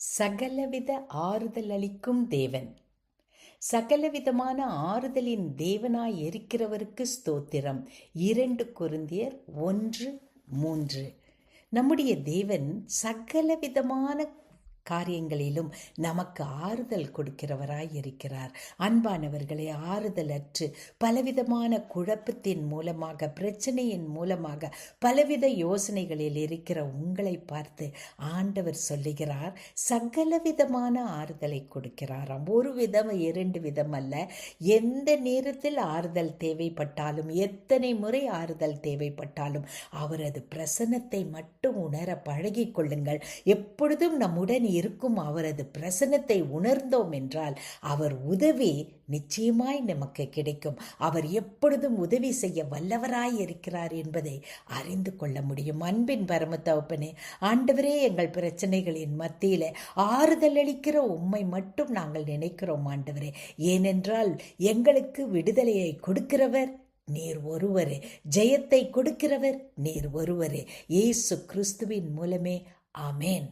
சகலவித ஆறுதல் அளிக்கும் தேவன். சகலவிதமான ஆறுதலின் தேவனாய் இருக்கிறவருக்கு ஸ்தோத்திரம். 2 கொரிந்தியர் 1:3. நம்முடைய தேவன் சகலவிதமான காரியங்களிலும் நமக்கு ஆறுதல் கொடுக்கிறவராய் இருக்கிறார். அன்பானவர்களை, ஆறுதலற்று பலவிதமான குழப்பத்தின் மூலமாக, பிரச்சனையின் மூலமாக, பலவித யோசனைகளில் இருக்கிற உங்களை பார்த்து ஆண்டவர் சொல்லுகிறார், சகலவிதமான ஆறுதலை கொடுக்கிறாராம். ஒரு விதம், 2 விதம் அல்ல. எந்த நேரத்தில் ஆறுதல் தேவைப்பட்டாலும், எத்தனை முறை ஆறுதல் தேவைப்பட்டாலும் அவரது பிரசன்னத்தை மட்டும் உணர பழகிக் கொள்ளுங்கள். எப்பொழுதும் நம்முடன் இருக்கும் அவரது பிரசன்னத்தை உணர்ந்தோம் என்றால் அவர் உதவி நிச்சயமாய் நமக்கு கிடைக்கும். அவர் எப்பொழுதும் உதவி செய்ய வல்லவராய் இருக்கிறார் என்பதை அறிந்து கொள்ள முடியும். அன்பின் பரம தகப்பனே, ஆண்டவரே, எங்கள் பிரச்சனைகளின் மத்தியில ஆறுதல் அளிக்கிற உம்மை மட்டும் நாங்கள் நினைக்கிறோம் ஆண்டவரே. ஏனென்றால் எங்களுக்கு விடுதலையை கொடுக்கிறவர் நீர் ஒருவரே, ஜெயத்தை கொடுக்கிறவர் நீர் ஒருவரே. இயேசு கிறிஸ்துவின் மூலமே. ஆமேன்.